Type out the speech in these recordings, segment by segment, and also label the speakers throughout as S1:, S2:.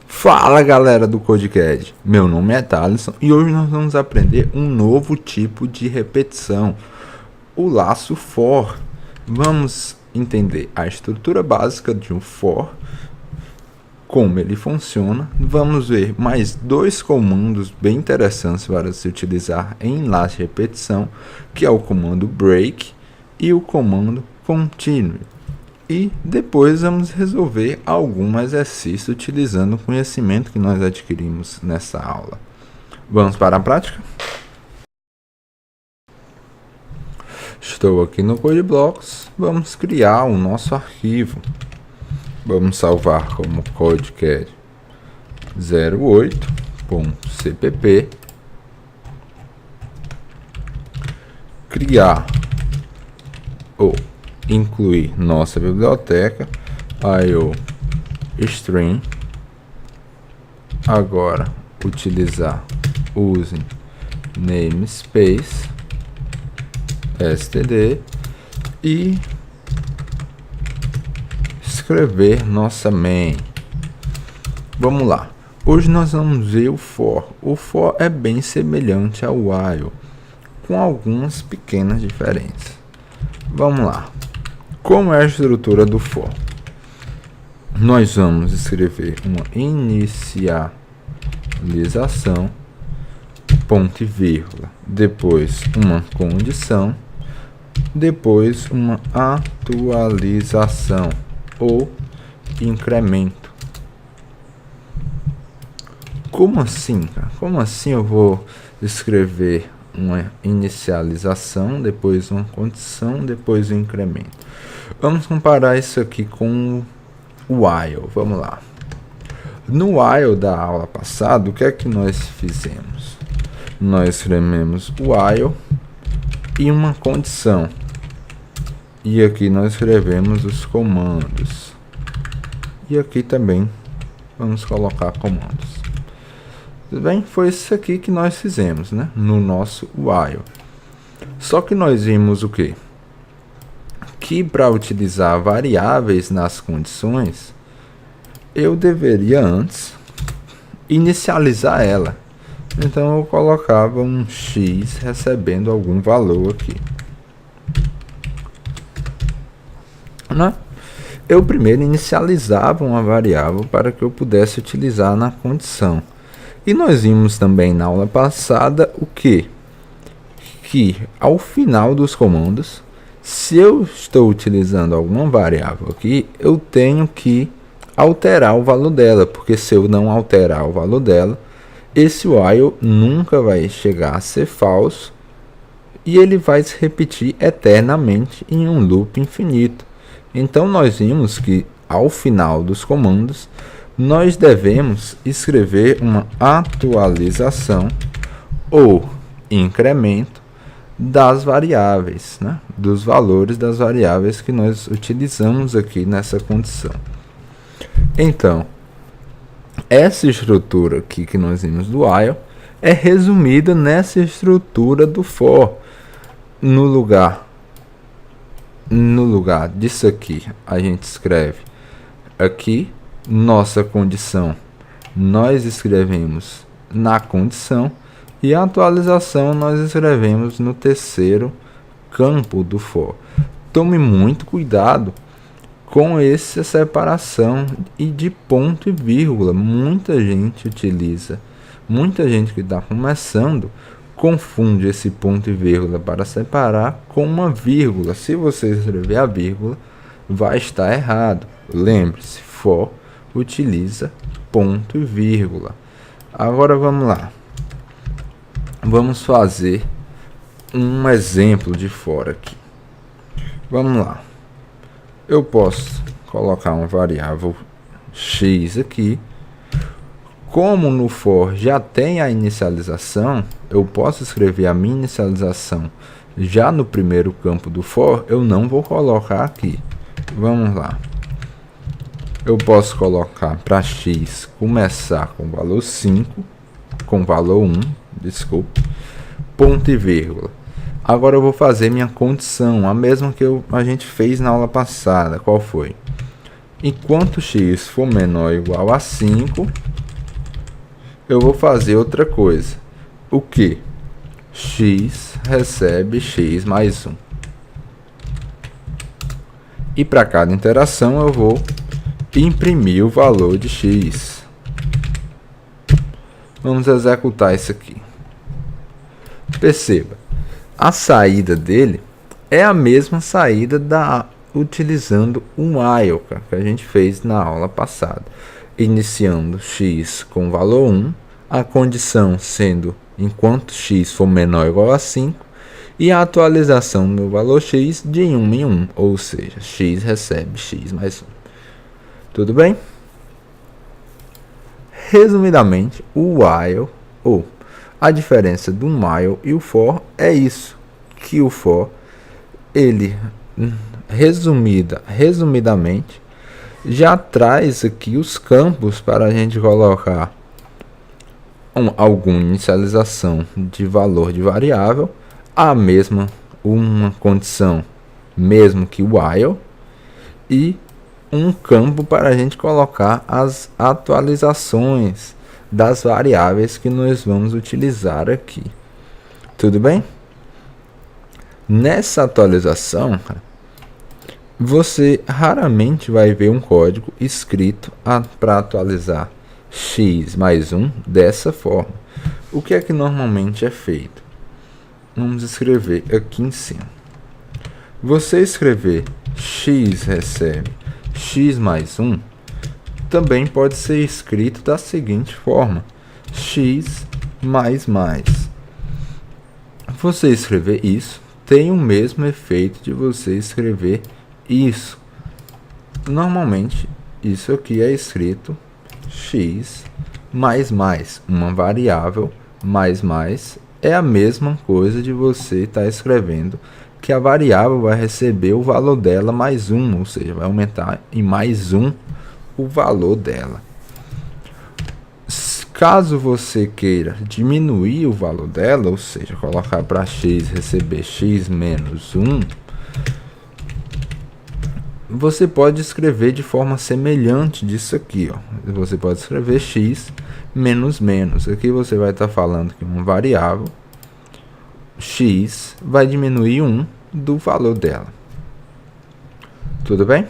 S1: Fala galera do CodeCad, meu nome é Thaleson e hoje nós vamos aprender um novo tipo de repetição, o laço for. Vamos entender a estrutura básica de um for, como ele funciona. Vamos ver mais dois comandos bem interessantes para se utilizar em laço de repetição, que é o comando break e o comando continue. E depois vamos resolver algum exercício utilizando o conhecimento que nós adquirimos nessa aula. Vamos para a prática? Estou aqui no CodeBlocks. Vamos criar o nosso arquivo. Vamos salvar como CodeCad 08.cpp. Criar ou incluir nossa biblioteca IOStream. Agora utilizar using namespace std e escrever nossa main. Vamos lá. Hoje nós vamos ver o for. O for é bem semelhante ao while, com algumas pequenas diferenças. Vamos lá. Como é a estrutura do for? Nós vamos escrever uma inicialização, ponto e vírgula, depois uma condição, depois uma atualização ou incremento. Como assim, cara? Como assim eu vou escrever uma inicialização, depois uma condição, depois um incremento? Vamos comparar isso aqui com o while. Vamos lá. No while da aula passada, o que é que nós fizemos? Nós escrevemos while e uma condição. E aqui nós escrevemos os comandos. E aqui também vamos colocar comandos. Tudo bem? Foi isso aqui que nós fizemos, né? No nosso while. Só que nós vimos o quê? Que para utilizar variáveis nas condições, eu deveria antes inicializar ela. Então eu colocava um x recebendo algum valor aqui, né? Eu primeiro inicializava uma variável para que eu pudesse utilizar na condição. E nós vimos também na aula passada o que ao final dos comandos, se eu estou utilizando alguma variável aqui, eu tenho que alterar o valor dela, porque se eu não alterar o valor dela, esse while nunca vai chegar a ser falso e ele vai se repetir eternamente em um loop infinito. Então nós vimos que ao final dos comandos nós devemos escrever uma atualização ou incremento das variáveis, né? Dos valores das variáveis que nós utilizamos aqui nessa condição. Então, essa estrutura aqui que nós vimos do while é resumida nessa estrutura do for. No lugar disso aqui, a gente escreve aqui nossa condição, nós escrevemos na condição, e a atualização nós escrevemos no terceiro campo do for. Tome muito cuidado com essa separação e de ponto e vírgula. Muita gente que está começando confunde esse ponto e vírgula para separar com uma vírgula. Se você escrever a vírgula, vai estar errado. Lembre-se, for utiliza ponto e vírgula. Agora vamos lá. Vamos fazer um exemplo de for aqui. Vamos lá. Eu posso colocar uma variável x aqui. Como no for já tem a inicialização, eu posso escrever a minha inicialização já no primeiro campo do for. Eu não vou colocar aqui. Vamos lá. Eu posso colocar para x começar com valor 5, com valor 1, desculpe, ponto e vírgula. Agora eu vou fazer minha condição, a mesma que a gente fez na aula passada. Qual foi? Enquanto x for menor ou igual a 5, eu vou fazer outra coisa. O que? X recebe x mais 1. E para cada interação eu vou imprimir o valor de x. Vamos executar isso aqui. Perceba, a saída dele é a mesma saída utilizando um while que a gente fez na aula passada. Iniciando x com valor 1, a condição sendo enquanto x for menor ou igual a 5, e a atualização do valor x de 1 em 1, ou seja, x recebe x mais 1. Tudo bem? Resumidamente, o while, ou a diferença do while e o for é isso, que o for, ele, resumidamente, já traz aqui os campos para a gente colocar alguma inicialização de valor de variável, a mesma uma condição mesmo que o while, e um campo para a gente colocar as atualizações das variáveis que nós vamos utilizar aqui. Tudo bem? Nessa atualização, você raramente vai ver um código escrito para atualizar x mais 1 dessa forma. O que é que normalmente é feito? Vamos escrever aqui em cima. Você escrever x recebe x mais 1 também pode ser escrito da seguinte forma: x mais mais. Você escrever isso tem o mesmo efeito de você escrever isso. Normalmente, isso aqui é escrito x mais mais, uma variável mais é a mesma coisa de você estar escrevendo que a variável vai receber o valor dela mais 1, ou seja, vai aumentar em mais 1 o valor dela. Caso você queira diminuir o valor dela, ou seja, colocar para x receber x menos 1, você pode escrever de forma semelhante disso aqui, ó. Você pode escrever x menos menos. Aqui você vai estar falando que uma variável x vai diminuir 1 do valor dela. Tudo bem?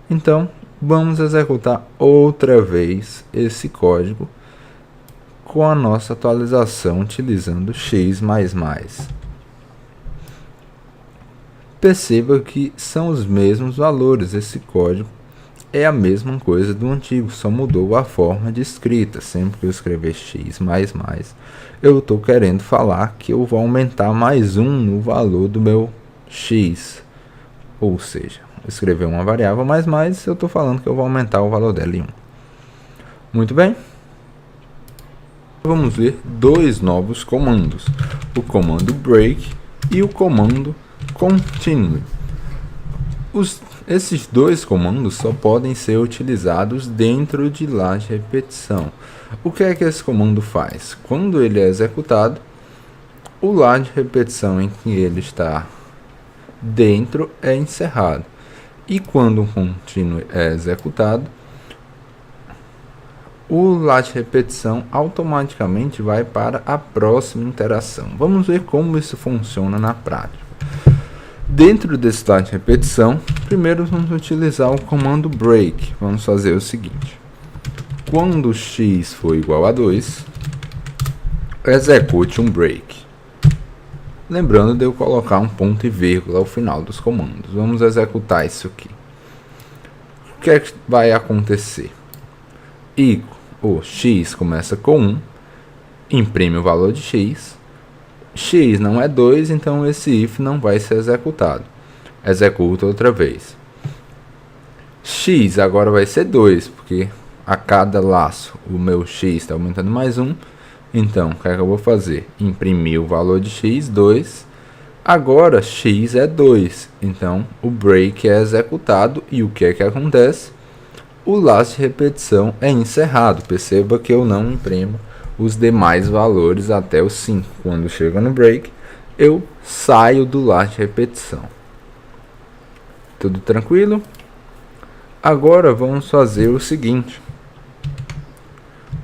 S1: Então, vamos executar outra vez esse código com a nossa atualização utilizando x mais mais. Perceba que são os mesmos valores, esse código é a mesma coisa do antigo, só mudou a forma de escrita. Sempre que eu escrever x mais mais, eu estou querendo falar que eu vou aumentar mais 1 no valor do meu x. Ou seja, escrever uma variável mais, eu estou falando que eu vou aumentar o valor dela em 1. Muito bem. Vamos ver dois novos comandos, o comando break e o comando continue. Esses dois comandos só podem ser utilizados dentro de lá de repetição. O que é que esse comando faz? Quando ele é executado, o lá de repetição em que ele está dentro é encerrado. E quando o continue é executado, o lá de repetição automaticamente vai para a próxima interação. Vamos ver como isso funciona na prática. Dentro desse lá de repetição, primeiro vamos utilizar o comando break. Vamos fazer o seguinte: quando x for igual a 2, execute um break. Lembrando de eu colocar um ponto e vírgula ao final dos comandos. Vamos executar isso aqui. O que é que vai acontecer? O x começa com 1, imprime o valor de x. X não é 2, então esse if não vai ser executado. Executa outra vez. X agora vai ser 2, porque a cada laço o meu x está aumentando mais 1. Então, o que é que eu vou fazer? Imprimir o valor de x, 2. Agora, x é 2. Então, o break é executado. E o que é que acontece? O laço de repetição é encerrado. Perceba que eu não imprimo os demais valores até o 5. Quando chega no break, eu saio do laço de repetição. Tudo tranquilo? Agora vamos fazer o seguinte.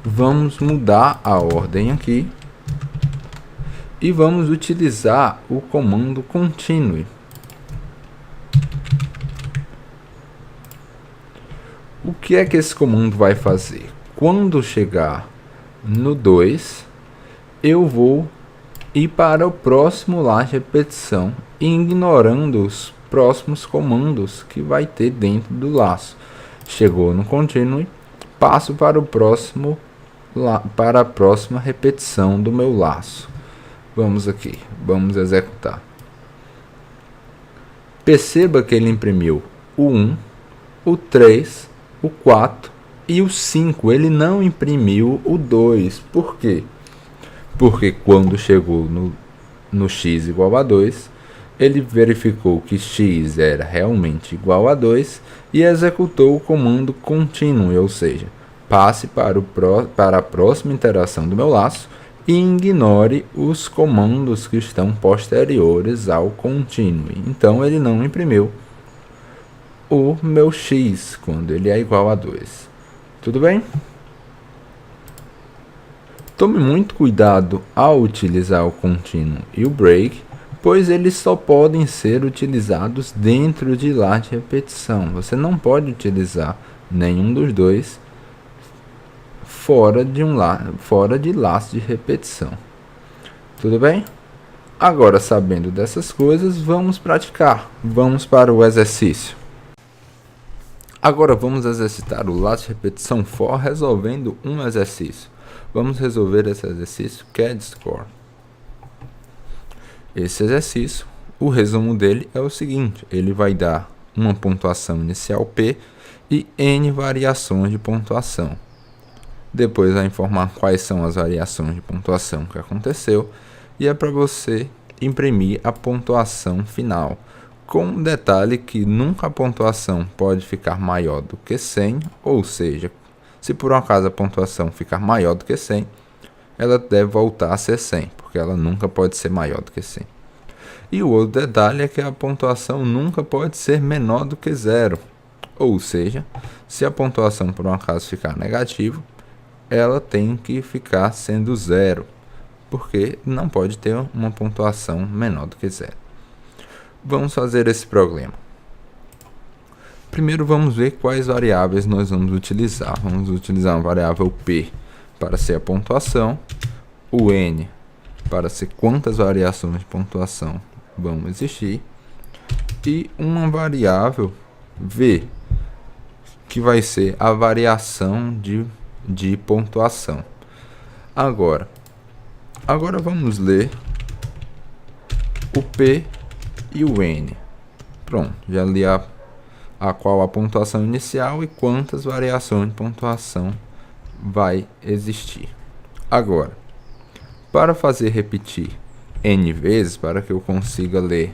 S1: Vamos mudar a ordem aqui e vamos utilizar o comando continue. O que é que esse comando vai fazer? Quando chegar no 2, eu vou ir para o próximo laço de repetição, ignorando os próximos comandos que vai ter dentro do laço. Chegou no continue, passo para o próximo, para a próxima repetição do meu laço. Vamos aqui, vamos executar. Perceba que ele imprimiu o 1, o 3, o 4 e o 5. Ele não imprimiu o 2. Por quê? Porque quando chegou no x igual a 2, ele verificou que x era realmente igual a 2 e executou o comando continue, ou seja, passe para a próxima interação do meu laço e ignore os comandos que estão posteriores ao continue. Então ele não imprimiu o meu x quando ele é igual a 2. Tudo bem? Tome muito cuidado ao utilizar o continue e o break, pois eles só podem ser utilizados dentro de laço de repetição. Você não pode utilizar nenhum dos dois fora de laço de repetição. Tudo bem? Agora, sabendo dessas coisas, vamos praticar. Vamos para o exercício. Agora vamos exercitar o laço de repetição for resolvendo um exercício. Vamos resolver esse exercício CAD Score. Esse exercício, o resumo dele é o seguinte: ele vai dar uma pontuação inicial P e N variações de pontuação. Depois vai informar quais são as variações de pontuação que aconteceu e é para você imprimir a pontuação final. Com um detalhe que nunca a pontuação pode ficar maior do que 100, ou seja, se por um acaso a pontuação ficar maior do que 100, ela deve voltar a ser 100, porque ela nunca pode ser maior do que 100. E o outro detalhe é que a pontuação nunca pode ser menor do que 0, ou seja, se a pontuação por um acaso ficar negativa, ela tem que ficar sendo 0, porque não pode ter uma pontuação menor do que 0. Vamos fazer esse problema. Primeiro vamos ver quais variáveis nós vamos utilizar. Vamos utilizar uma variável P para ser a pontuação, o N para ser quantas variações de pontuação vão existir, e uma variável V, que vai ser a variação de pontuação. Agora vamos ler o P e o N. Pronto, já li a qual a pontuação inicial e quantas variações de pontuação vai existir. Agora, para fazer repetir N vezes, para que eu consiga ler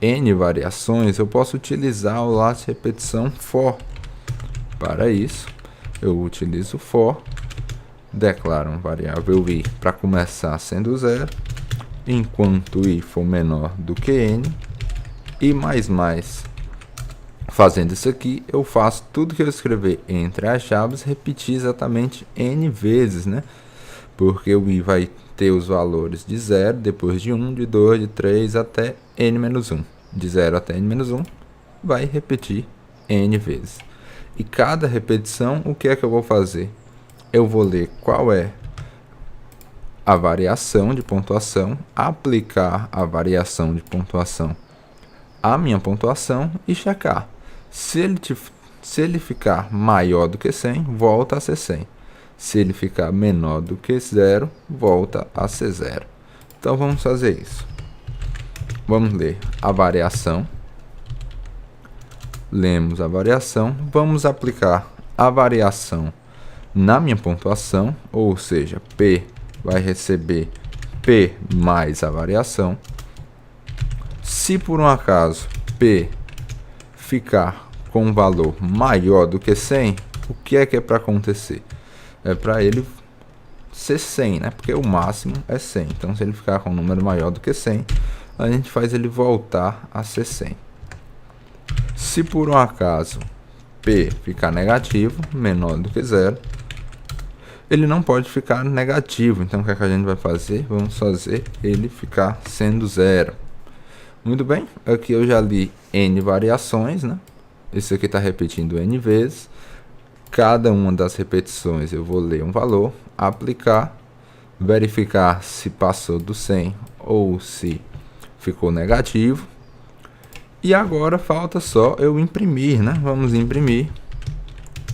S1: N variações, eu posso utilizar o laço de repetição for. Para isso, eu utilizo for, declaro uma variável i para começar sendo 0, enquanto i for menor do que n, e mais. Fazendo isso aqui, eu faço tudo que eu escrever entre as chaves repetir exatamente n vezes, né? Porque o i vai ter os valores de 0, depois de 1, de 2, de 3 até n-1. De 0 até n-1 vai repetir n vezes. E cada repetição, o que é que eu vou fazer? Eu vou ler qual é a variação de pontuação, aplicar a variação de pontuação à minha pontuação e checar. Se ele ficar maior do que 100, volta a ser 100. Se ele ficar menor do que 0, volta a ser 0. Então vamos fazer isso. Vamos ler a variação. Lemos a variação. Vamos aplicar a variação na minha pontuação, ou seja, P vai receber P mais a variação. Se por um acaso P ficar com um valor maior do que 100, o que é para acontecer? É para ele ser 100, né? Porque o máximo é 100. Então, se ele ficar com um número maior do que 100, a gente faz ele voltar a ser 100. Se por um acaso P ficar negativo, menor do que 0, ele não pode ficar negativo. Então, o que é que a gente vai fazer? Vamos fazer ele ficar sendo 0. Muito bem, aqui eu já li N variações, né? Isso aqui está repetindo N vezes. Cada uma das repetições eu vou ler um valor, aplicar, verificar se passou do 100 ou se ficou negativo. E agora falta só eu imprimir, né? Vamos imprimir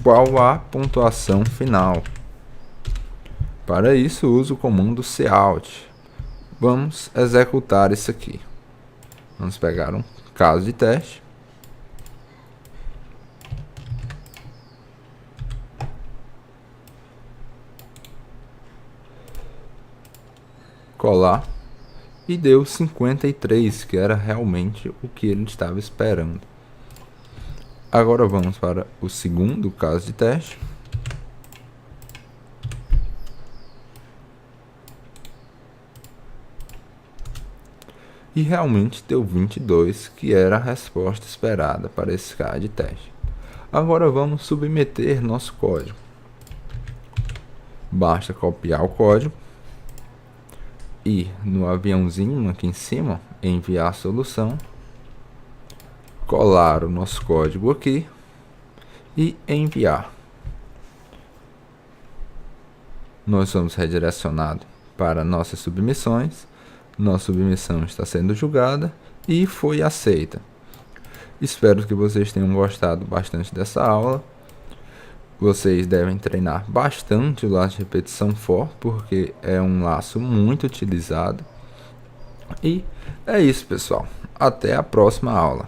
S1: qual a pontuação final. Para isso, uso o comando cout. Vamos executar isso aqui. Vamos pegar um caso de teste. Colar. E deu 53, que era realmente o que ele estava esperando. Agora vamos para o segundo caso de teste. E realmente deu 22, que era a resposta esperada para esse caso de teste. Agora vamos submeter nosso código. Basta copiar o código, ir no aviãozinho aqui em cima, enviar a solução, colar o nosso código aqui e enviar. Nós somos redirecionados para nossas submissões. Nossa submissão está sendo julgada e foi aceita. Espero que vocês tenham gostado bastante dessa aula. Vocês devem treinar bastante o laço de repetição for, porque é um laço muito utilizado. E é isso, pessoal. Até a próxima aula.